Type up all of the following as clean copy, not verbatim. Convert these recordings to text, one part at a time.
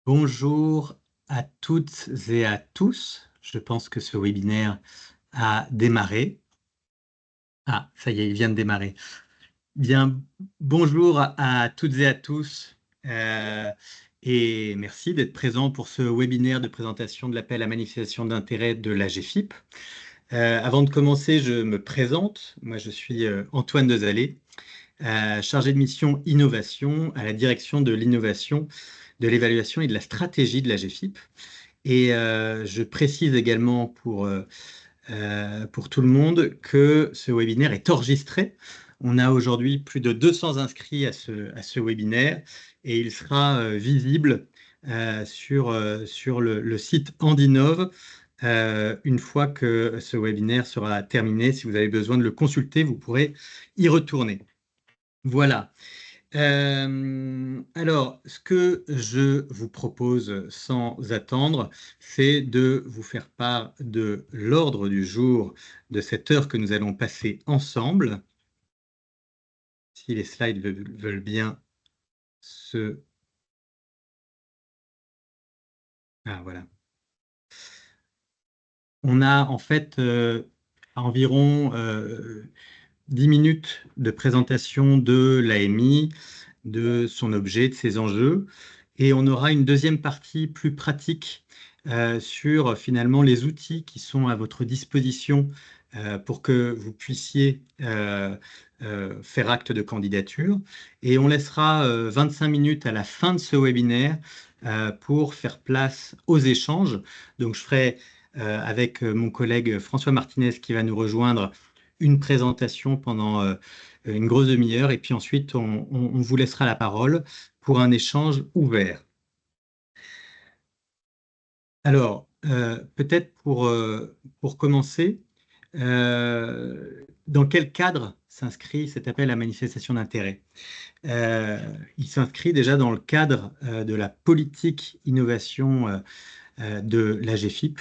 Bonjour à toutes et à tous. Je pense que ce webinaire a démarré. Ah, ça y est, il vient de démarrer. Bien, bonjour à toutes et à tous. Et merci d'être présents pour ce webinaire de présentation de l'appel à manifestation d'intérêt de l'AGFIP. Avant de commencer, je me présente. Moi, je suis Antoine Dezalé, chargé de mission innovation à la direction de l'innovation, de l'évaluation et de la stratégie de l'AGFIP. Et je précise également pour tout le monde que ce webinaire est enregistré. On a aujourd'hui plus de 200 inscrits à ce webinaire et il sera visible sur le site Andinov une fois que ce webinaire sera terminé. Si vous avez besoin de le consulter, vous pourrez y retourner. Voilà. Alors, ce que je vous propose sans attendre, c'est de vous faire part de l'ordre du jour de cette heure que nous allons passer ensemble. Si les slides veulent bien se... Ah, voilà. On a en fait environ 10 minutes de présentation de l'AMI, de son objet, de ses enjeux. Et on aura une deuxième partie plus pratique sur finalement les outils qui sont à votre disposition pour que vous puissiez faire acte de candidature. Et on laissera 25 minutes à la fin de ce webinaire pour faire place aux échanges. Donc je ferai avec mon collègue François Martinez qui va nous rejoindre une présentation pendant une grosse demi-heure et puis ensuite on vous laissera la parole pour un échange ouvert. Alors, peut-être pour commencer, dans quel cadre s'inscrit cet appel à manifestation d'intérêt? Il s'inscrit déjà dans le cadre de la politique innovation de l'AGFIP,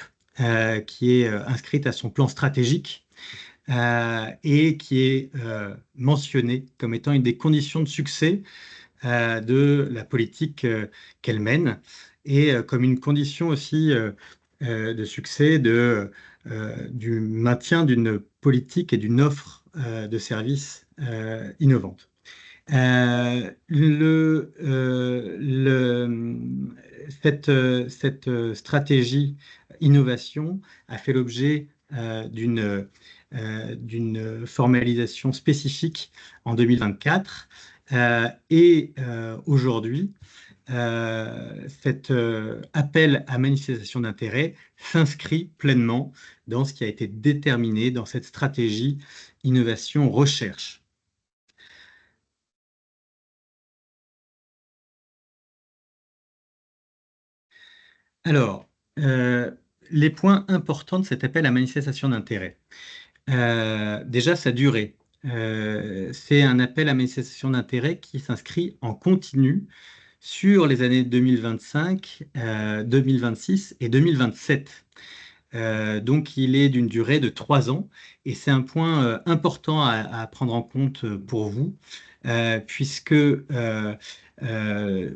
qui est inscrite à son plan stratégique et qui est mentionnée comme étant une des conditions de succès de la politique qu'elle mène et comme une condition aussi de succès du maintien d'une politique et d'une offre de services innovantes. Cette stratégie innovation a fait l'objet d'une formalisation spécifique en 2024 et aujourd'hui, cet appel à manifestation d'intérêt s'inscrit pleinement dans ce qui a été déterminé dans cette stratégie innovation recherche. Alors, les points importants de cet appel à manifestation d'intérêt. Déjà, sa durée. C'est un appel à manifestation d'intérêt qui s'inscrit en continu sur les années 2025, 2026 et 2027. Donc, il est d'une durée de 3 ans et c'est un point important à prendre en compte pour vous, puisque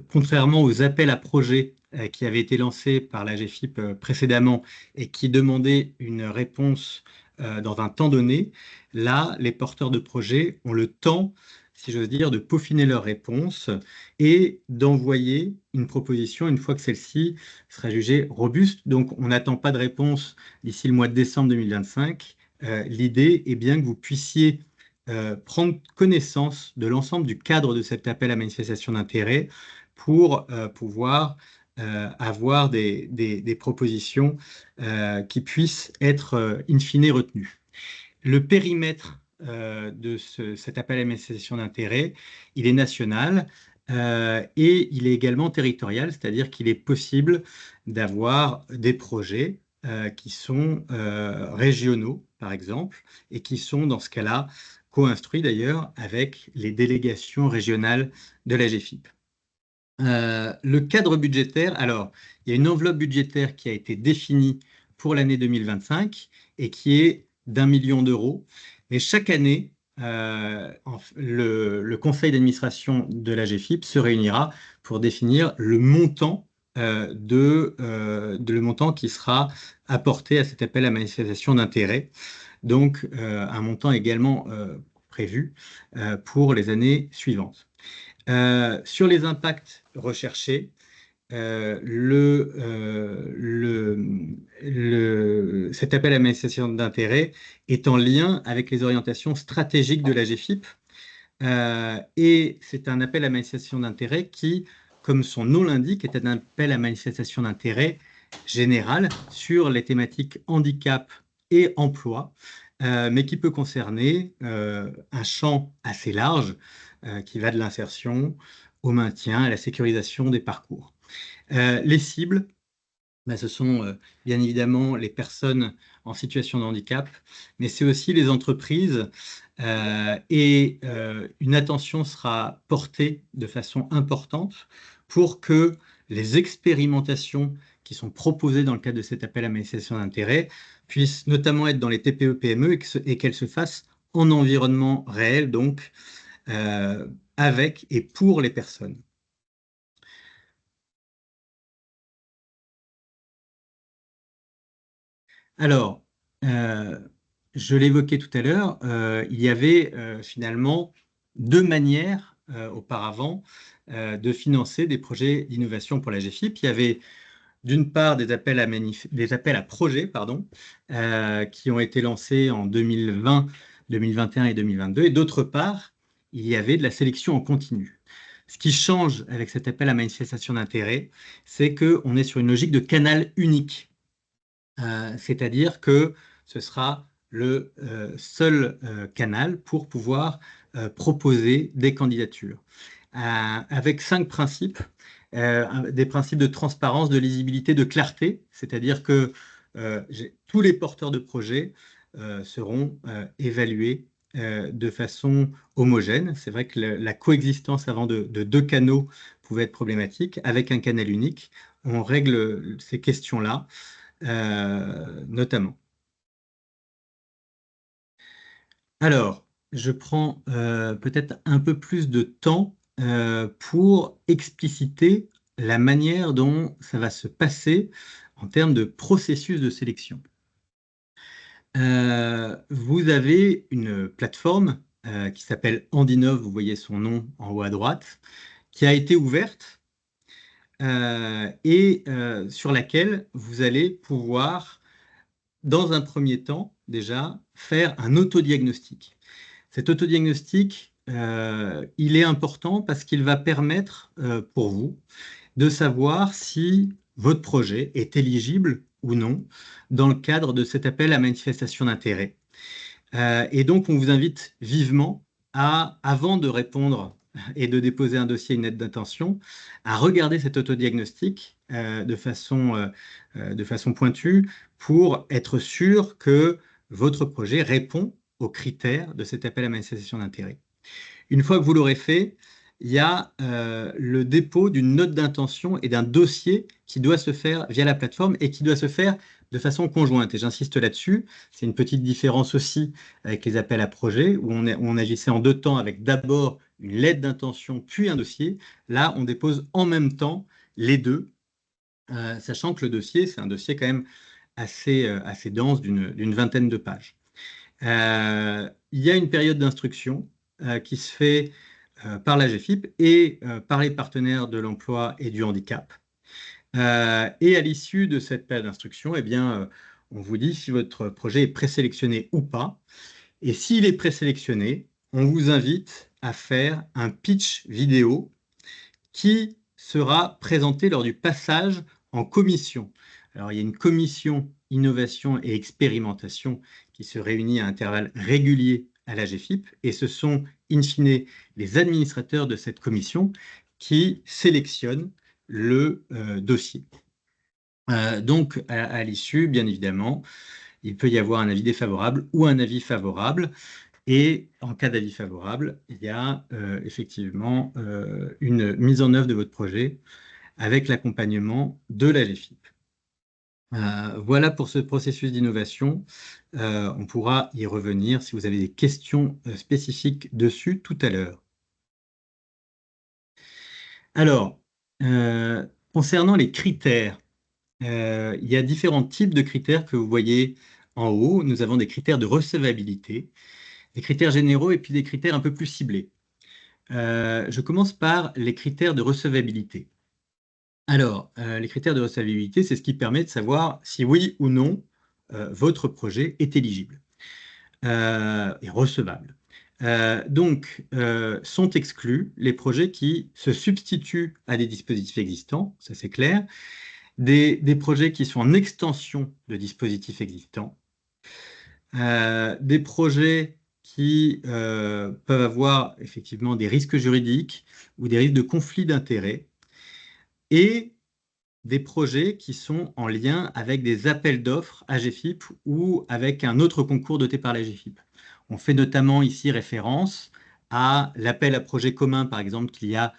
contrairement aux appels à projets qui avaient été lancés par la GFIP précédemment et qui demandaient une réponse dans un temps donné, là, les porteurs de projets ont le temps, si j'ose dire, de peaufiner leur réponse et d'envoyer une proposition une fois que celle-ci sera jugée robuste. Donc, on n'attend pas de réponse d'ici le mois de décembre 2025. L'idée est bien que vous puissiez prendre connaissance de l'ensemble du cadre de cet appel à manifestation d'intérêt pour pouvoir avoir des propositions qui puissent être in fine retenues. Le périmètre de cet appel à manifestation d'intérêt, il est national et il est également territorial, c'est-à-dire qu'il est possible d'avoir des projets qui sont régionaux, par exemple, et qui sont dans ce cas-là co-instruits d'ailleurs avec les délégations régionales de la GFIP. Le cadre budgétaire, alors, il y a une enveloppe budgétaire qui a été définie pour l'année 2025 et qui est d'1 million d'euros. Et chaque année, le conseil d'administration de la GFIP se réunira pour définir le montant de le montant qui sera apporté à cet appel à manifestation d'intérêt. Donc, un montant également prévu pour les années suivantes. Sur les impacts recherchés, cet appel à manifestation d'intérêt est en lien avec les orientations stratégiques de la GFIP. Et c'est un appel à manifestation d'intérêt qui, comme son nom l'indique, est un appel à manifestation d'intérêt général sur les thématiques handicap et emploi, mais qui peut concerner un champ assez large qui va de l'insertion au maintien, à la sécurisation des parcours. Les cibles, ben, ce sont bien évidemment les personnes en situation de handicap, mais c'est aussi les entreprises et une attention sera portée de façon importante pour que les expérimentations qui sont proposées dans le cadre de cet appel à manifestation d'intérêt puissent notamment être dans les TPE-PME et qu'elles se fassent en environnement réel, donc avec et pour les personnes. Alors, euh, je l'évoquais tout à l'heure, il y avait finalement deux manières auparavant de financer des projets d'innovation pour la GFIP. Il y avait d'une part des appels à projets pardon, qui ont été lancés en 2020, 2021 et 2022, et d'autre part, il y avait de la sélection en continu. Ce qui change avec cet appel à manifestation d'intérêt, c'est qu'on est sur une logique de canal unique. C'est-à-dire que ce sera le seul canal pour pouvoir proposer des candidatures. Avec 5 principes, des principes de transparence, de lisibilité, de clarté, c'est-à-dire que tous les porteurs de projets seront évalués de façon homogène. C'est vrai que la coexistence avant de deux canaux pouvait être problématique. Avec un canal unique, on règle ces questions-là notamment. Alors, je prends peut-être un peu plus de temps pour expliciter la manière dont ça va se passer en termes de processus de sélection. Vous avez une plateforme qui s'appelle Handinov, vous voyez son nom en haut à droite, qui a été ouverte et sur laquelle vous allez pouvoir dans un premier temps, déjà, faire un autodiagnostic. Cet autodiagnostic, il est important parce qu'il va permettre pour vous de savoir si votre projet est éligible ou non dans le cadre de cet appel à manifestation d'intérêt. Et donc, on vous invite vivement à, avant de répondre et de déposer un dossier, une lettre d'intention, à regarder cet autodiagnostic de façon pointue pour être sûr que votre projet répond aux critères de cet appel à manifestation d'intérêt. Une fois que vous l'aurez fait, il y a le dépôt d'une note d'intention et d'un dossier qui doit se faire via la plateforme et qui doit se faire de façon conjointe. Et j'insiste là-dessus, c'est une petite différence aussi avec les appels à projets où on agissait en deux temps avec d'abord une lettre d'intention puis un dossier. Là, on dépose en même temps les deux, sachant que le dossier, c'est un dossier quand même assez dense d'une vingtaine de pages. Il y a une période d'instruction qui se fait par la GFIP et par les partenaires de l'emploi et du handicap. Et à l'issue de cette période d'instruction, eh bien, on vous dit si votre projet est présélectionné ou pas. Et s'il est présélectionné, on vous invite à faire un pitch vidéo qui sera présenté lors du passage en commission. Alors, il y a une commission innovation et expérimentation qui se réunit à intervalles réguliers à la GFIP et ce sont, in fine, les administrateurs de cette commission qui sélectionnent le dossier. Donc, à l'issue, bien évidemment, il peut y avoir un avis défavorable ou un avis favorable. Et en cas d'avis favorable, il y a effectivement une mise en œuvre de votre projet avec l'accompagnement de la GFIP. Voilà pour ce processus d'innovation. On pourra y revenir si vous avez des questions spécifiques dessus tout à l'heure. Alors, Concernant les critères, il y a différents types de critères que vous voyez en haut. Nous avons des critères de recevabilité, des critères généraux et puis des critères un peu plus ciblés. Je commence par les critères de recevabilité. Alors, les critères de recevabilité, c'est ce qui permet de savoir si oui ou non votre projet est éligible et recevable. Donc, sont exclus les projets qui se substituent à des dispositifs existants, ça c'est clair, des projets qui sont en extension de dispositifs existants, des projets qui peuvent avoir effectivement des risques juridiques ou des risques de conflit d'intérêts, et des projets qui sont en lien avec des appels d'offres AGFIP ou avec un autre concours doté par l'AGFIP. On fait notamment ici référence à l'appel à projet commun, par exemple, qu'il y a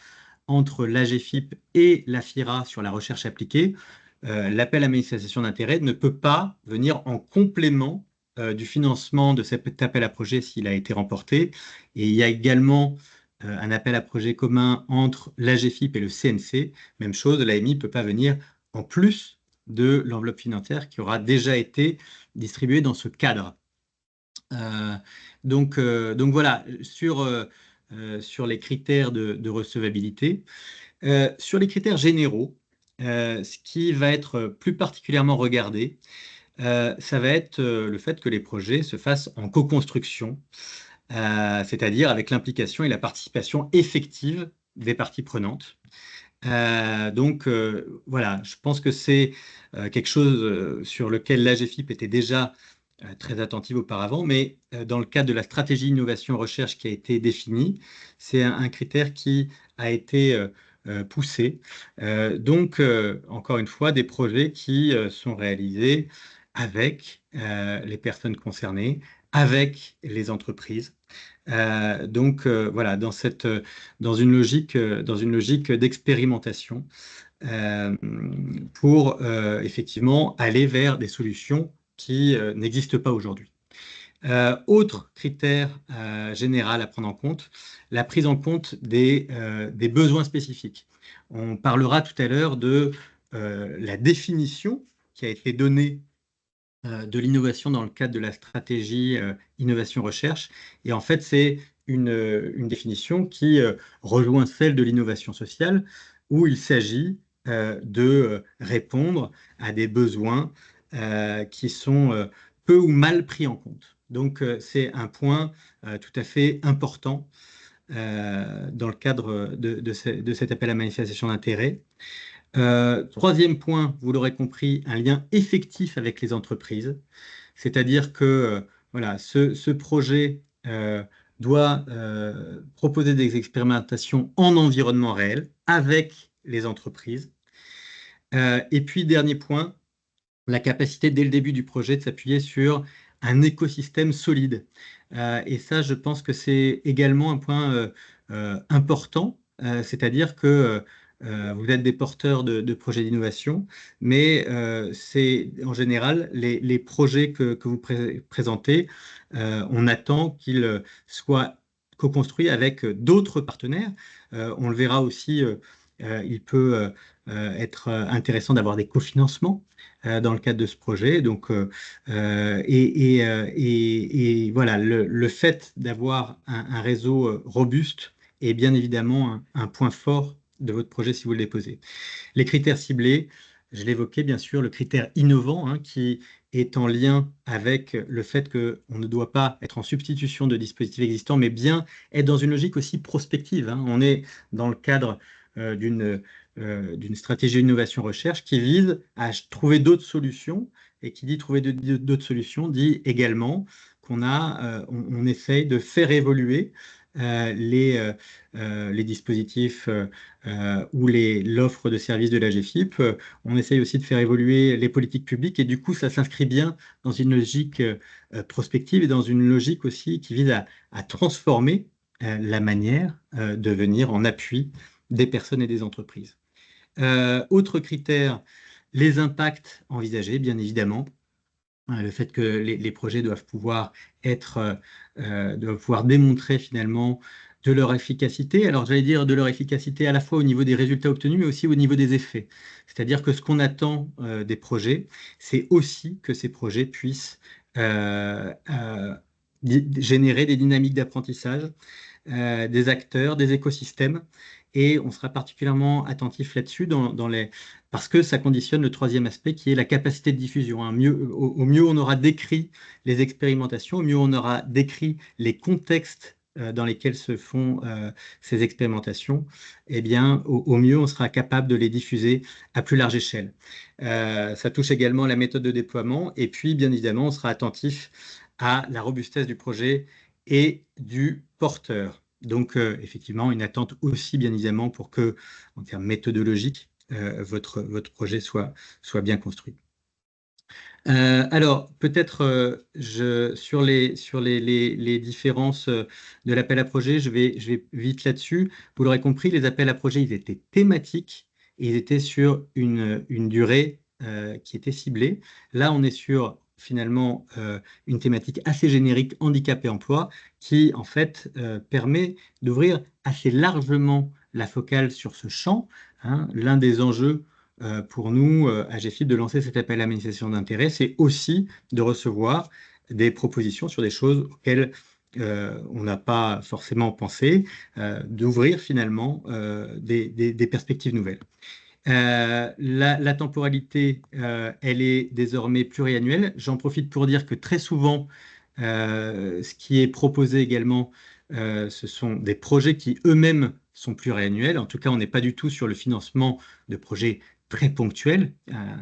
entre l'AGFIP et la FIRA sur la recherche appliquée. L'appel à manifestation d'intérêt ne peut pas venir en complément du financement de cet appel à projet s'il a été remporté. Et il y a également un appel à projet commun entre l'AGFIP et le CNC. Même chose, l'AMI ne peut pas venir en plus de l'enveloppe financière qui aura déjà été distribuée dans ce cadre. Donc voilà, sur les critères de recevabilité. Sur les critères généraux, ce qui va être plus particulièrement regardé, ça va être le fait que les projets se fassent en co-construction, c'est-à-dire avec l'implication et la participation effective des parties prenantes. Donc voilà, je pense que c'est quelque chose sur lequel l'AGFIP était déjà très attentive auparavant, mais dans le cadre de la stratégie innovation-recherche qui a été définie, c'est un critère qui a été poussé. Donc, encore une fois, des projets qui sont réalisés avec les personnes concernées, avec les entreprises. Donc voilà, dans une logique d'expérimentation pour effectivement aller vers des solutions qui n'existent pas aujourd'hui. Autre critère général à prendre en compte, la prise en compte des besoins spécifiques. On parlera tout à l'heure de la définition qui a été donnée de l'innovation dans le cadre de la stratégie innovation-recherche. Et en fait, c'est une définition qui rejoint celle de l'innovation sociale, où il s'agit de répondre à des besoins qui sont peu ou mal pris en compte. Donc, c'est un point tout à fait important dans le cadre de cet appel à manifestation d'intérêt. Troisième point, vous l'aurez compris, un lien effectif avec les entreprises, c'est-à-dire que voilà, ce projet doit proposer des expérimentations en environnement réel avec les entreprises. Et puis, dernier point, la capacité dès le début du projet de s'appuyer sur un écosystème solide. Et ça, je pense que c'est également un point important, c'est-à-dire que vous êtes des porteurs de projets d'innovation, mais c'est en général les projets que vous présentez, on attend qu'ils soient co-construits avec d'autres partenaires. On le verra aussi, il peut être intéressant d'avoir des cofinancements dans le cadre de ce projet. Donc, et voilà, le fait d'avoir un réseau robuste est bien évidemment un point fort de votre projet si vous le déposez. Les critères ciblés, je l'évoquais bien sûr, le critère innovant qui est en lien avec le fait qu'on ne doit pas être en substitution de dispositifs existants, mais bien être dans une logique aussi prospective. On est dans le cadre d'une stratégie d'innovation-recherche qui vise à trouver d'autres solutions, et qui dit trouver d'autres solutions dit également on essaye de faire évoluer les dispositifs ou l'offre de services de la GFIP. On essaye aussi de faire évoluer les politiques publiques, et du coup, ça s'inscrit bien dans une logique prospective et dans une logique aussi qui vise à transformer la manière de venir en appui des personnes et des entreprises. Autre critère, les impacts envisagés, bien évidemment. Le fait que les projets doivent pouvoir démontrer finalement de leur efficacité. Alors, j'allais dire de leur efficacité à la fois au niveau des résultats obtenus, mais aussi au niveau des effets. C'est-à-dire que ce qu'on attend des projets, c'est aussi que ces projets puissent euh, euh, générer des dynamiques d'apprentissage, des acteurs, des écosystèmes. Et on sera particulièrement attentif là-dessus parce que ça conditionne le troisième aspect qui est la capacité de diffusion, hein. Au mieux on aura décrit les expérimentations, au mieux on aura décrit les contextes dans lesquels se font ces expérimentations, eh bien, au mieux on sera capable de les diffuser à plus large échelle. Ça touche également la méthode de déploiement et puis, bien évidemment, on sera attentif à la robustesse du projet et du porteur. Donc, effectivement, une attente aussi, bien évidemment, pour que, en termes méthodologiques, votre projet soit bien construit. Alors, peut-être sur les différences de l'appel à projet, je vais vite là-dessus. Vous l'aurez compris, les appels à projet, ils étaient thématiques et ils étaient sur une durée qui était ciblée. Là, on est sur finalement une thématique assez générique, handicap et emploi, qui en fait permet d'ouvrir assez largement la focale sur ce champ, hein. L'un des enjeux pour nous, à GFIP, de lancer cet appel à manifestation d'intérêt, c'est aussi de recevoir des propositions sur des choses auxquelles on n'a pas forcément pensé, d'ouvrir finalement des perspectives nouvelles. La temporalité, elle est désormais pluriannuelle. J'en profite pour dire que très souvent, ce qui est proposé également, ce sont des projets qui eux-mêmes sont pluriannuels. En tout cas, on n'est pas du tout sur le financement de projets très ponctuels.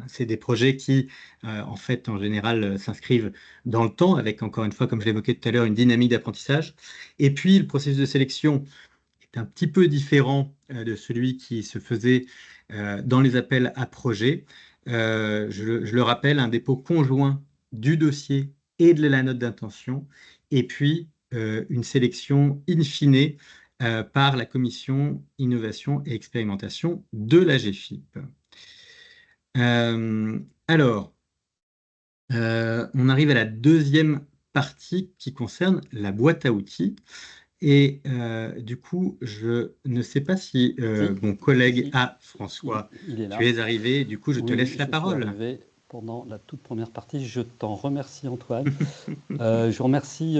C'est des projets qui, en fait, en général, s'inscrivent dans le temps, avec, encore une fois, comme je l'évoquais tout à l'heure, une dynamique d'apprentissage. Et puis, le processus de sélection est un petit peu différent de celui qui se faisait dans les appels à projets. Je le rappelle, un dépôt conjoint du dossier et de la note d'intention, et puis une sélection in fine par la commission innovation et expérimentation de la GFIP. Alors, on arrive à la deuxième partie qui concerne la boîte à outils. Et du coup, je ne sais pas si Si, mon collègue, si, François, il est là. tu es arrivé. Du coup, je te Oui, laisse la je suis parole. arrivé pendant la toute première partie. Je t'en remercie, Antoine. Je remercie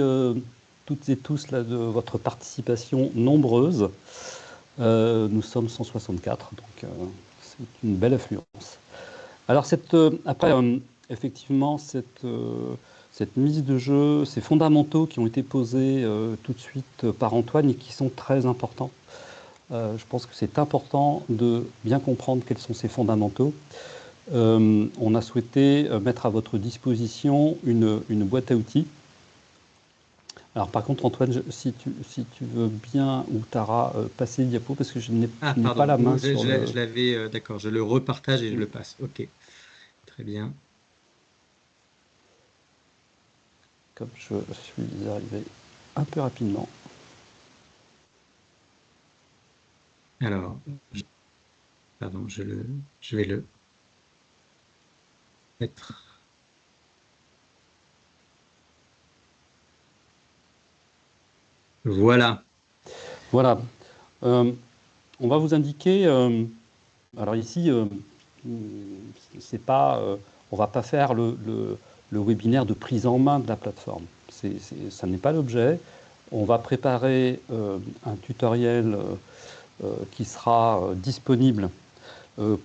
toutes et tous là, de votre participation nombreuse. Nous sommes 164, donc c'est une belle affluence. Alors, après, effectivement, cette mise de jeu, ces fondamentaux qui ont été posés tout de suite par Antoine et qui sont très importants. Je pense que c'est important de bien comprendre quels sont ces fondamentaux. On a souhaité mettre à votre disposition une boîte à outils. Alors par contre, Antoine, si tu veux bien, ou Tara, passer le diapo, parce que je n'ai pas Pardon. la main Bon, sur le... je l'avais, d'accord. Je le repartage et je le passe. OK. Très bien. Comme je suis arrivé un peu rapidement. Alors, pardon, je vais le mettre. Voilà. Voilà. On va vous indiquer... alors ici, c'est pas, on va pas faire le webinaire de prise en main de la plateforme. Ça n'est pas l'objet. On va préparer un tutoriel qui sera disponible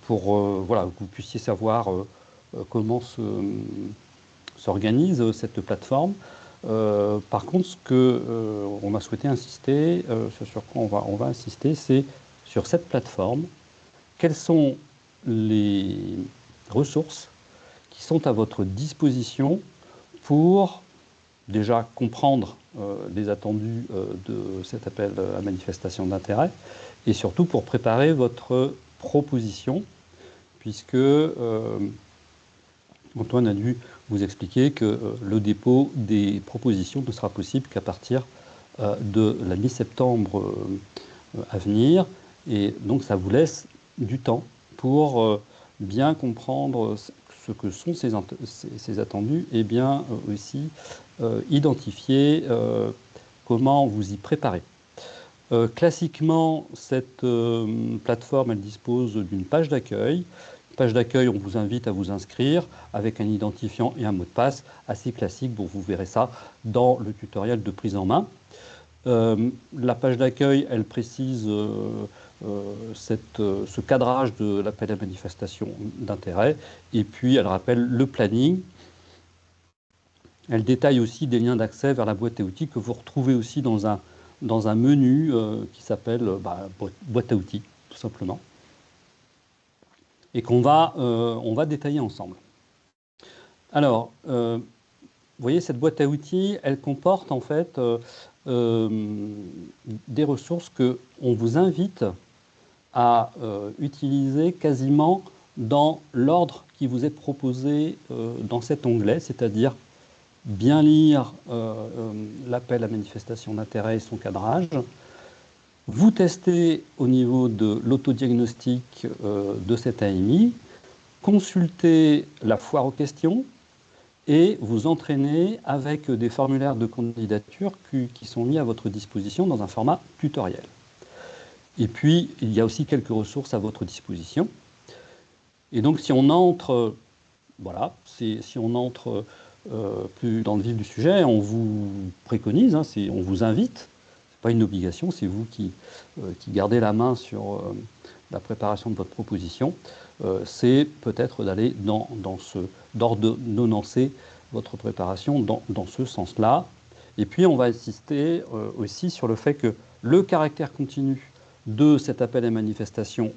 pour voilà, que vous puissiez savoir comment s'organise cette plateforme. Par contre, ce que on a souhaité insister, sur quoi on va insister, c'est sur cette plateforme, quelles sont les ressources qui sont à votre disposition pour déjà comprendre les attendus de cet appel à manifestation d'intérêt et surtout pour préparer votre proposition, puisque Antoine a dû vous expliquer que le dépôt des propositions ne sera possible qu'à partir de la mi-septembre à venir, et donc ça vous laisse du temps pour bien comprendre ce que sont ces attendus et bien aussi identifier comment vous y préparez. Classiquement, cette plateforme, elle dispose d'une page d'accueil. Page d'accueil, on vous invite à vous inscrire avec un identifiant et un mot de passe assez classique. Bon, vous verrez ça dans le tutoriel de prise en main. La page d'accueil, elle précise ce cadrage de l'appel à manifestation d'intérêt, et puis elle rappelle le planning. Elle détaille aussi des liens d'accès vers la boîte à outils que vous retrouvez aussi dans un menu qui s'appelle boîte à outils, tout simplement, et on va détailler ensemble. Alors, vous voyez, cette boîte à outils, elle comporte en fait des ressources qu'on vous invite à utiliser quasiment dans l'ordre qui vous est proposé dans cet onglet, c'est-à-dire bien lire l'appel à manifestation d'intérêt et son cadrage, vous testez au niveau de l'autodiagnostic de cette AMI, consulter la foire aux questions et vous entraîner avec des formulaires de candidature qui sont mis à votre disposition dans un format tutoriel. Et puis, il y a aussi quelques ressources à votre disposition. Et donc, si on entre, voilà, si on entre plus dans le vif du sujet, on vous préconise, on vous invite, ce n'est pas une obligation, c'est vous qui gardez la main sur la préparation de votre proposition, c'est peut-être d'aller d'ordonnancer votre préparation dans ce sens-là. Et puis, on va insister aussi sur le fait que le caractère continu de cet appel à manifestation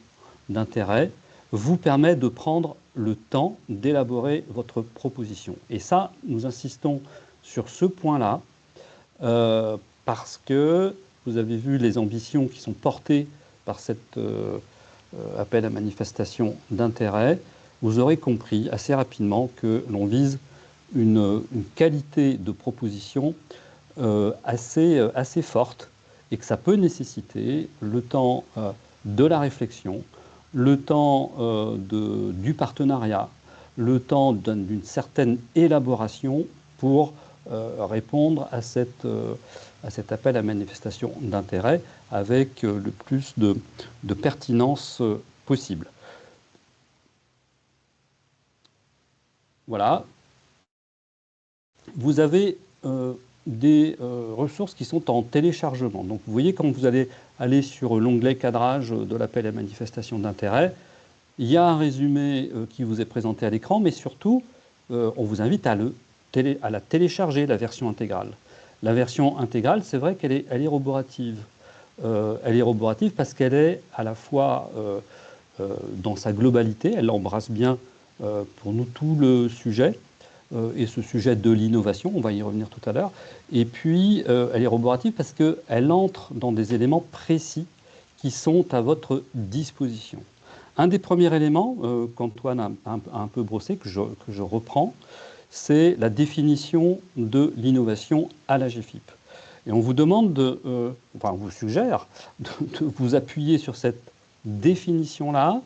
d'intérêt vous permet de prendre le temps d'élaborer votre proposition. Et ça, nous insistons sur ce point-là parce que vous avez vu les ambitions qui sont portées par cet appel à manifestation d'intérêt. Vous aurez compris assez rapidement que l'on vise une qualité de proposition assez forte et que ça peut nécessiter le temps de la réflexion, le temps du partenariat, le temps d'une certaine élaboration pour répondre à cet appel à manifestation d'intérêt avec le plus de pertinence possible. Voilà. Vous avez des ressources qui sont en téléchargement. Donc vous voyez, quand vous allez aller sur l'onglet cadrage de l'appel à manifestation d'intérêt, il y a un résumé qui vous est présenté à l'écran, mais surtout, on vous invite à la télécharger, la version intégrale. La version intégrale, c'est vrai qu'elle est élaborative. Elle est élaborative parce qu'elle est à la fois dans sa globalité, elle embrasse bien pour nous tout le sujet, et ce sujet de l'innovation, on va y revenir tout à l'heure. Et puis, elle est élaborative parce qu'elle entre dans des éléments précis qui sont à votre disposition. Un des premiers éléments qu'Antoine a un peu brossé, que je reprends, c'est la définition de l'innovation à la GFIP. Et on vous demande on vous suggère de vous appuyer sur cette définition-là,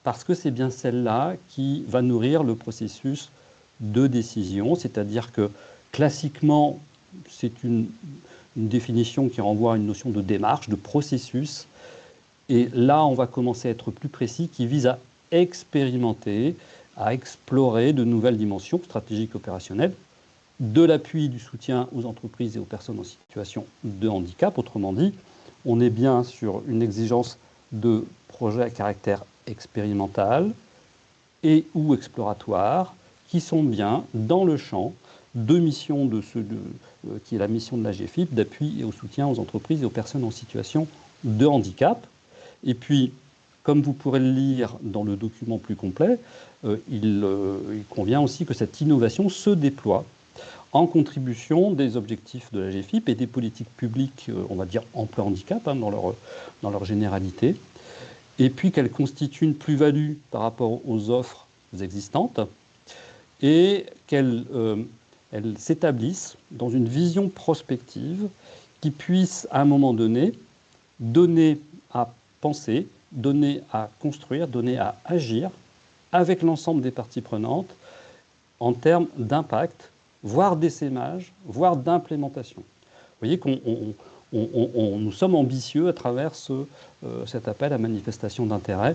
parce que c'est bien celle-là qui va nourrir le processus de décision. C'est-à-dire que classiquement, c'est une définition qui renvoie à une notion de démarche, de processus. Et là, on va commencer à être plus précis, qui vise à expérimenter, à explorer de nouvelles dimensions stratégiques opérationnelles, de l'appui, du soutien aux entreprises et aux personnes en situation de handicap. Autrement dit, on est bien sur une exigence de projet à caractère expérimental et ou exploratoire, qui sont bien dans le champ de mission qui est la mission de la GFIP, d'appui et au soutien aux entreprises et aux personnes en situation de handicap. Et puis, comme vous pourrez le lire dans le document plus complet, il convient aussi que cette innovation se déploie en contribution des objectifs de la GFIP et des politiques publiques, on va dire emploi handicap, dans leur généralité, et puis qu'elle constitue une plus-value par rapport aux offres existantes, et qu'elle s'établisse dans une vision prospective qui puisse, à un moment donné, donner à penser, donner à construire, donner à agir avec l'ensemble des parties prenantes en termes d'impact, voire d'essaimage, voire d'implémentation. Vous voyez qu'on nous sommes ambitieux à travers cet appel à manifestation d'intérêt.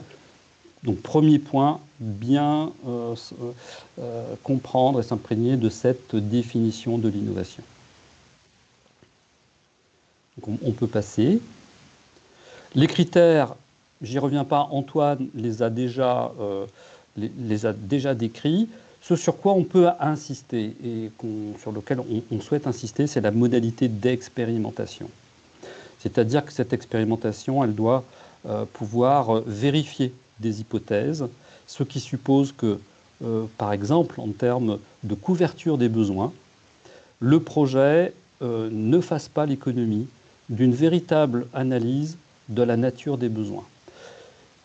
Donc, premier point, bien comprendre et s'imprégner de cette définition de l'innovation. Donc, on peut passer. Les critères, j'y reviens pas, Antoine les a déjà décrits. Ce sur quoi on peut insister et sur lequel on souhaite insister, c'est la modalité d'expérimentation. C'est-à-dire que cette expérimentation, elle doit pouvoir vérifier des hypothèses, ce qui suppose que, par exemple, en termes de couverture des besoins, le projet ne fasse pas l'économie d'une véritable analyse de la nature des besoins.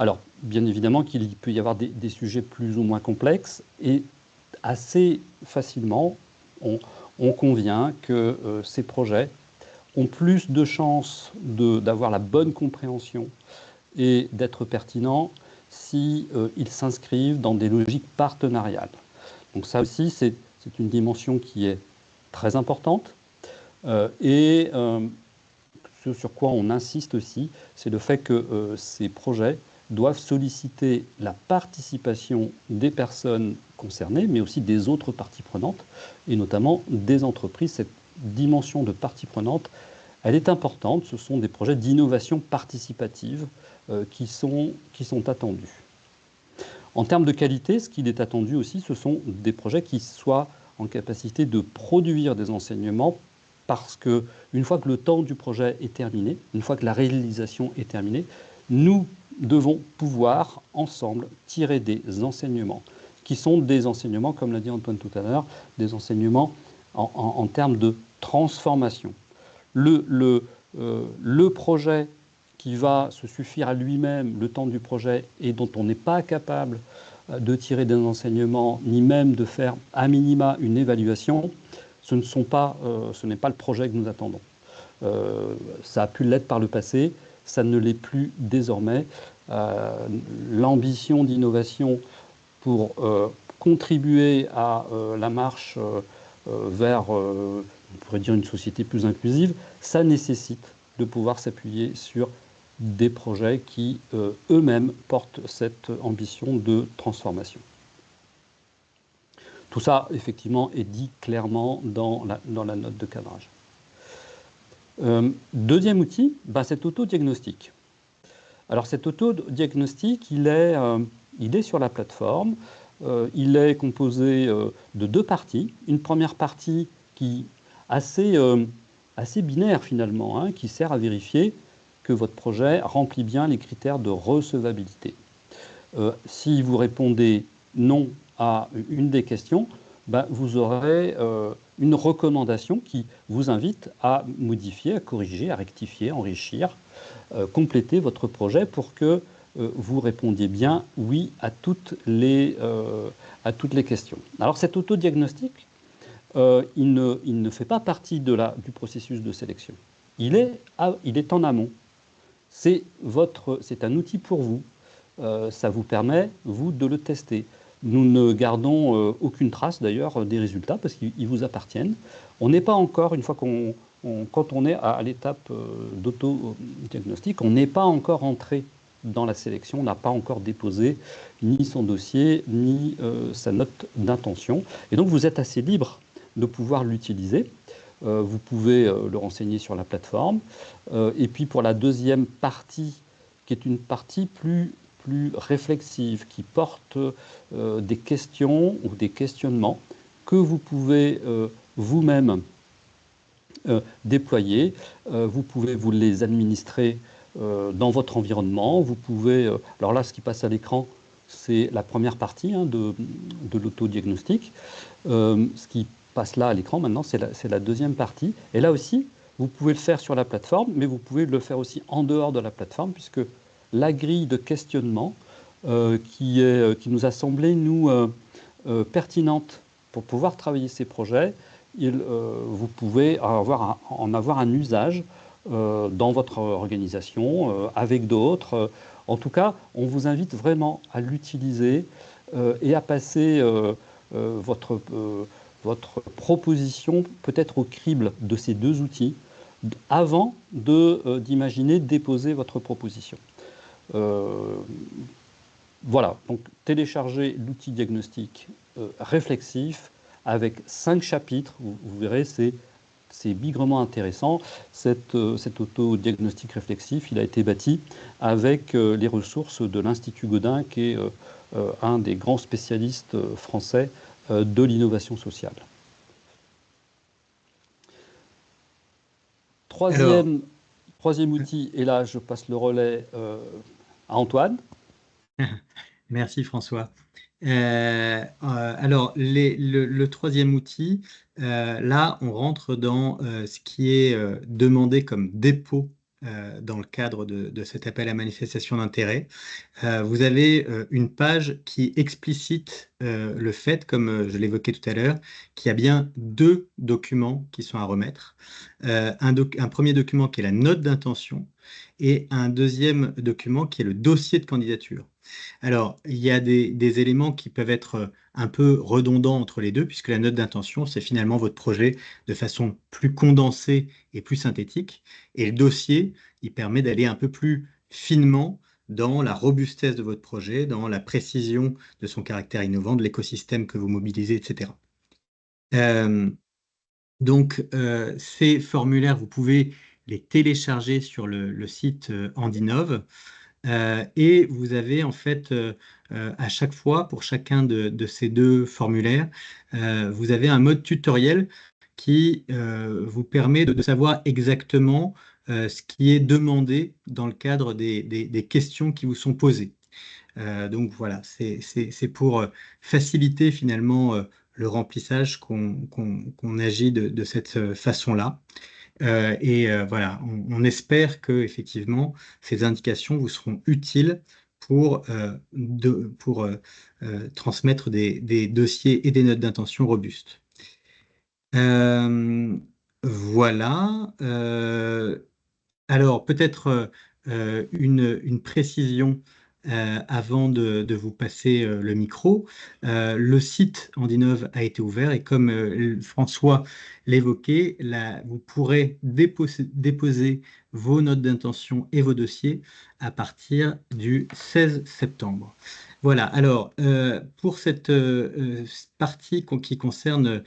Alors, bien évidemment qu'il peut y avoir des sujets plus ou moins complexes, et assez facilement, on convient que ces projets ont plus de chances d'avoir la bonne compréhension et d'être pertinents si ils s'inscrivent dans des logiques partenariales. Donc ça aussi, c'est une dimension qui est très importante. Ce sur quoi on insiste aussi, c'est le fait que ces projets doivent solliciter la participation des personnes concernées, mais aussi des autres parties prenantes, et notamment des entreprises. Cette dimension de partie prenante, elle est importante. Ce sont des projets d'innovation participative qui sont attendus. En termes de qualité, ce qu'il est attendu aussi, ce sont des projets qui soient en capacité de produire des enseignements, parce que une fois que le temps du projet est terminé, une fois que la réalisation est terminée, nous devons pouvoir ensemble tirer des enseignements, qui sont des enseignements, comme l'a dit Antoine tout à l'heure, des enseignements en termes de transformation. Le projet qui va se suffire à lui-même le temps du projet et dont on n'est pas capable de tirer des enseignements, ni même de faire à minima une évaluation, ce n'est pas le projet que nous attendons. Ça a pu l'être par le passé, ça ne l'est plus désormais. L'ambition d'innovation pour contribuer à la marche vers, on pourrait dire, une société plus inclusive, ça nécessite de pouvoir s'appuyer sur des projets qui eux-mêmes portent cette ambition de transformation. Tout ça, effectivement, est dit clairement dans la note de cadrage. Deuxième outil, c'est autodiagnostic. Alors cet autodiagnostic, il est sur la plateforme. Il est composé de deux parties. Une première partie qui assez binaire finalement, hein, qui sert à vérifier que votre projet remplit bien les critères de recevabilité. Si vous répondez non à une des questions, vous aurez une recommandation qui vous invite à modifier, à corriger, à rectifier, enrichir, compléter votre projet pour que vous répondiez bien oui à toutes les questions. Alors cet autodiagnostic, il ne fait pas partie du processus de sélection. Il est en amont. C'est un outil pour vous. Ça vous permet, vous, de le tester. Nous ne gardons aucune trace, d'ailleurs, des résultats, parce qu'ils vous appartiennent. On n'est pas encore, une fois quand on est à l'étape d'autodiagnostic, on n'est pas encore entré dans la sélection, on n'a pas encore déposé ni son dossier, ni sa note d'intention. Et donc, vous êtes assez libre de pouvoir l'utiliser. Vous pouvez le renseigner sur la plateforme. Et puis, pour la deuxième partie, qui est une partie plus réflexive, qui porte des questions ou des questionnements que vous pouvez vous-même déployer. Vous pouvez vous les administrer dans votre environnement. Vous pouvez, alors là, ce qui passe à l'écran, c'est la première partie de l'autodiagnostic. Ce qui passe là à l'écran maintenant, c'est la deuxième partie. Et là aussi, vous pouvez le faire sur la plateforme, mais vous pouvez le faire aussi en dehors de la plateforme, puisque la grille de questionnement qui nous a semblé, nous, pertinente pour pouvoir travailler ces projets, vous pouvez en avoir un usage dans votre organisation, avec d'autres. En tout cas, on vous invite vraiment à l'utiliser et à passer votre proposition peut-être au crible de ces deux outils avant d'imaginer déposer votre proposition. Voilà, donc téléchargez l'outil diagnostic réflexif avec 5 chapitres, vous verrez, c'est bigrement intéressant. Cet auto-diagnostic réflexif, il a été bâti avec les ressources de l'Institut Godin, qui est un des grands spécialistes français de l'innovation sociale. Alors, Troisième outil, et là je passe le relais à Antoine. merci François. Alors, le troisième outil, là, on rentre dans ce qui est demandé comme dépôt dans le cadre de cet appel à manifestation d'intérêt. Vous avez une page qui explicite le fait, comme je l'évoquais tout à l'heure, qu'il y a bien 2 documents qui sont à remettre. Un premier document qui est la note d'intention et un deuxième document qui est le dossier de candidature. Alors, il y a des éléments qui peuvent être un peu redondants entre les deux, puisque la note d'intention, c'est finalement votre projet de façon plus condensée et plus synthétique. Et le dossier, il permet d'aller un peu plus finement dans la robustesse de votre projet, dans la précision de son caractère innovant, de l'écosystème que vous mobilisez, etc. Ces formulaires, vous pouvez les télécharger sur le site Handinov. Et vous avez en fait à chaque fois, pour chacun de ces 2 formulaires, vous avez un mode tutoriel qui vous permet de savoir exactement ce qui est demandé dans le cadre des questions qui vous sont posées. Donc voilà, c'est pour faciliter finalement le remplissage qu'on agit de cette façon-là. Voilà, on espère que effectivement ces indications vous seront utiles pour transmettre des dossiers et des notes d'intention robustes. Voilà. Alors, peut-être une précision avant de vous passer le micro. Le site Handinov a été ouvert et comme François l'évoquait, vous pourrez déposer vos notes d'intention et vos dossiers à partir du 16 septembre. Voilà, alors pour cette partie qui concerne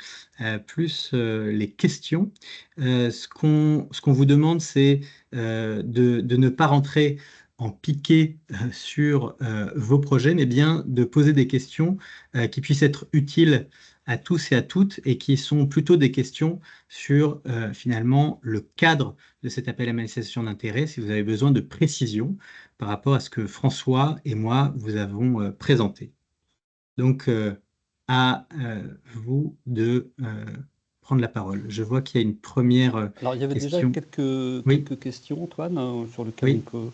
plus les questions, ce qu'on vous demande, c'est de ne pas rentrer en piqué sur vos projets, mais bien de poser des questions qui puissent être utiles à tous et à toutes et qui sont plutôt des questions sur finalement le cadre de cet appel à manifestation d'intérêt, si vous avez besoin de précision par rapport à ce que François et moi vous avons présenté. Donc, à vous de prendre la parole. Je vois qu'il y a une première Alors, il y avait déjà question. Oui, quelques questions, Antoine, sur lesquelles oui.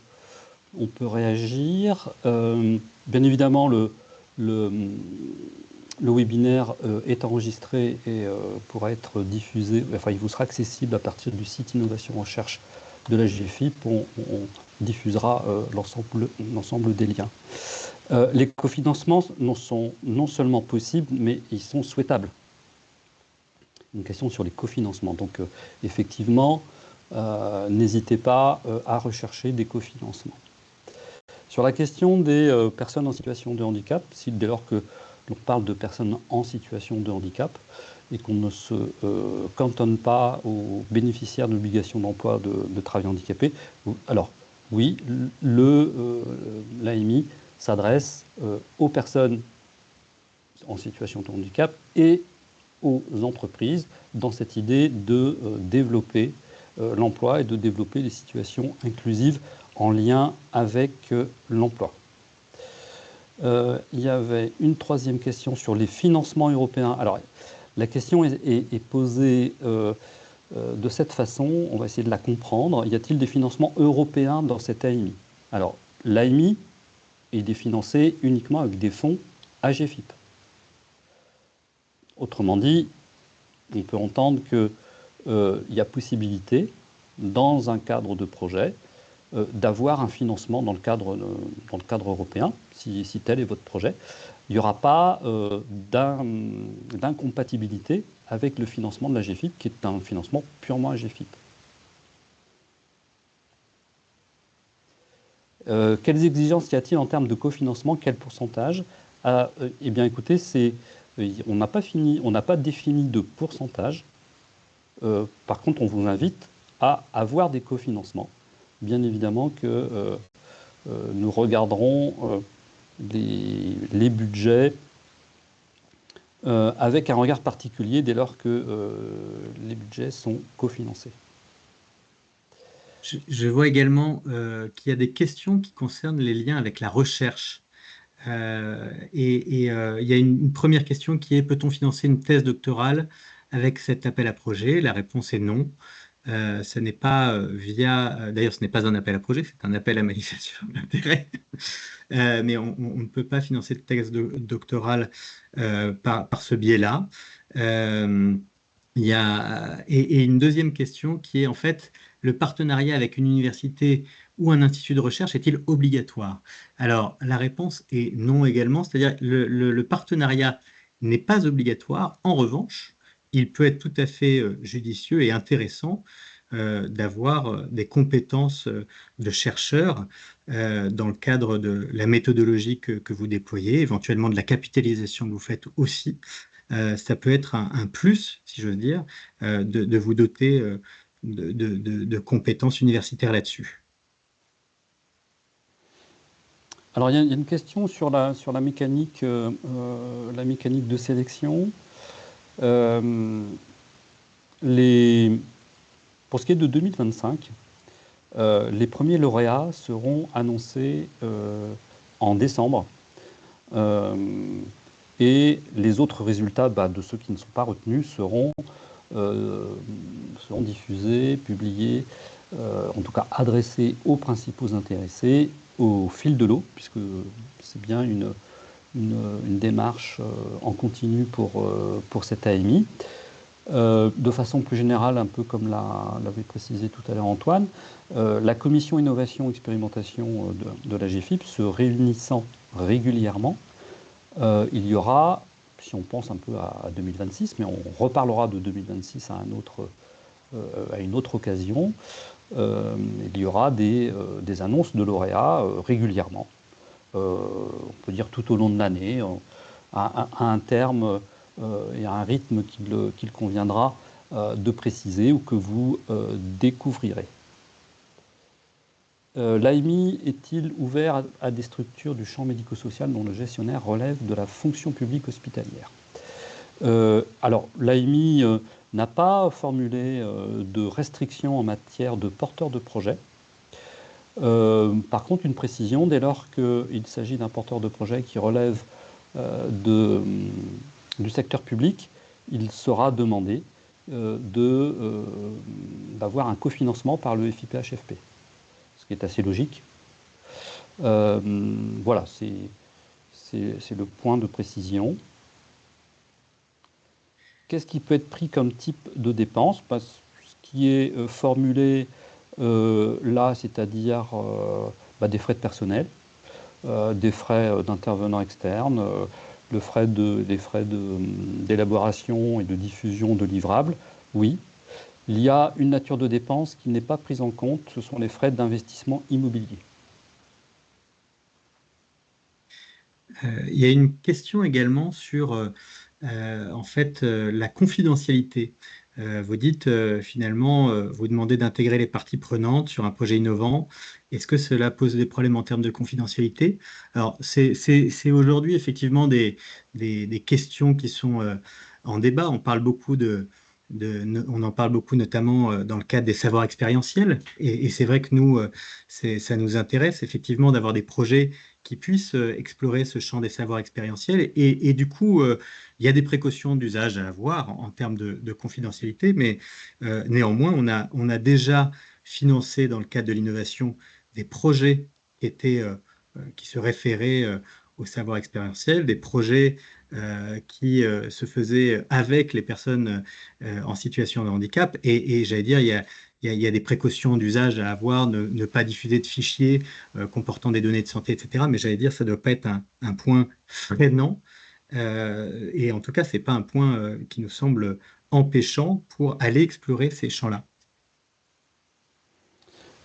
on peut réagir. Bien évidemment, le, le webinaire est enregistré et pourra être diffusé, enfin, il vous sera accessible à partir du site Innovation Recherche de la GFIP. On diffusera l'ensemble des liens. Les cofinancements sont non seulement possibles, mais ils sont souhaitables. Une question sur les cofinancements. Donc, effectivement, n'hésitez pas à rechercher des cofinancements. Sur la question des personnes en situation de handicap, dès lors que l'on parle de personnes en situation de handicap et qu'on ne se cantonne pas aux bénéficiaires de l'obligation d'emploi de travail handicapé, alors oui, l'AMI s'adresse aux personnes en situation de handicap et aux entreprises dans cette idée de développer l'emploi et de développer les situations inclusives en lien avec l'emploi. Il y avait une troisième question sur les financements européens. Alors, la question est posée de cette façon, on va essayer de la comprendre. Y a-t-il des financements européens dans cette AMI? Alors, l'AMI est financée uniquement avec des fonds AGFIP. Autrement dit, on peut entendre qu'il y a possibilité, dans un cadre de projet, d'avoir un financement dans le cadre européen, si tel est votre projet. Il n'y aura pas d'incompatibilité avec le financement de la GFIP, qui est un financement purement AGFIP. Quelles exigences y a-t-il en termes de cofinancement? Quel pourcentage? Eh bien, écoutez, on n'a pas fini, on n'a pas défini de pourcentage. Par contre, on vous invite à avoir des cofinancements. Bien évidemment que nous regarderons les budgets avec un regard particulier dès lors que les budgets sont cofinancés. Je vois également qu'il y a des questions qui concernent les liens avec la recherche. Il y a une première question qui est: peut-on financer une thèse doctorale avec cet appel à projet? La réponse est non. Ce n'est pas d'ailleurs, ce n'est pas un appel à projet, c'est un appel à manifestation d'intérêt. Mais on ne peut pas financer de thèse doctorale par ce biais-là. Euh, et une deuxième question qui est en fait: le partenariat avec une université ou un institut de recherche est-il obligatoire? Alors, la réponse est non également, c'est-à-dire le partenariat n'est pas obligatoire. En revanche, il peut être tout à fait judicieux et intéressant d'avoir des compétences de chercheur dans le cadre de la méthodologie que vous déployez, éventuellement de la capitalisation que vous faites aussi. Ça peut être un plus, si j'ose dire, de vous doter de compétences universitaires là-dessus. Alors, il y a une question sur la mécanique de sélection. Pour ce qui est de 2025, les premiers lauréats seront annoncés en décembre. Et les autres résultats de ceux qui ne sont pas retenus seront diffusés, publiés, en tout cas adressés aux principaux intéressés au fil de l'eau, puisque c'est bien une démarche en continu pour cette AMI. De façon plus générale, un peu comme l'avait précisé tout à l'heure Antoine, la commission innovation expérimentation de la GFIP se réunissant régulièrement, il y aura, si on pense un peu à 2026, mais on reparlera de 2026 à une autre occasion, il y aura des annonces de lauréats régulièrement. On peut dire tout au long de l'année, à un terme et à un rythme qu'il conviendra de préciser ou que vous découvrirez. L'AMI est-il ouvert à des structures du champ médico-social dont le gestionnaire relève de la fonction publique hospitalière? Alors, l'AMI n'a pas formulé de restrictions en matière de porteurs de projet. Par contre, une précision: dès lors qu'il s'agit d'un porteur de projet qui relève du secteur public, il sera demandé d'avoir un cofinancement par le FIPHFP, ce qui est assez logique. Voilà, c'est le point de précision. Qu'est-ce qui peut être pris comme type de dépense? Ce qui est formulé là, c'est-à-dire des frais de personnel, des frais d'intervenants externes, les frais d'élaboration et de diffusion de livrables, oui. Il y a une nature de dépense qui n'est pas prise en compte, ce sont les frais d'investissement immobilier. Il y a une question également sur en fait la confidentialité. Vous dites finalement, vous demandez d'intégrer les parties prenantes sur un projet innovant. Est-ce que cela pose des problèmes en termes de confidentialité? Alors, c'est aujourd'hui effectivement des questions qui sont en débat. On parle beaucoup on en parle beaucoup notamment dans le cadre des savoirs expérientiels. Et c'est vrai que nous, ça nous intéresse effectivement d'avoir des projets qui puissent explorer ce champ des savoirs expérientiels. Et du coup, il y a des précautions d'usage à avoir en termes de confidentialité, mais néanmoins, on a déjà financé dans le cadre de l'innovation des projets qui se référaient au savoir expérientiel, des projets qui se faisaient avec les personnes en situation de handicap. Et j'allais dire, il y a des précautions d'usage à avoir, ne pas diffuser de fichiers comportant des données de santé, etc. Mais j'allais dire, ça ne doit pas être un point freinant. Et en tout cas, ce n'est pas un point qui nous semble empêchant pour aller explorer ces champs-là.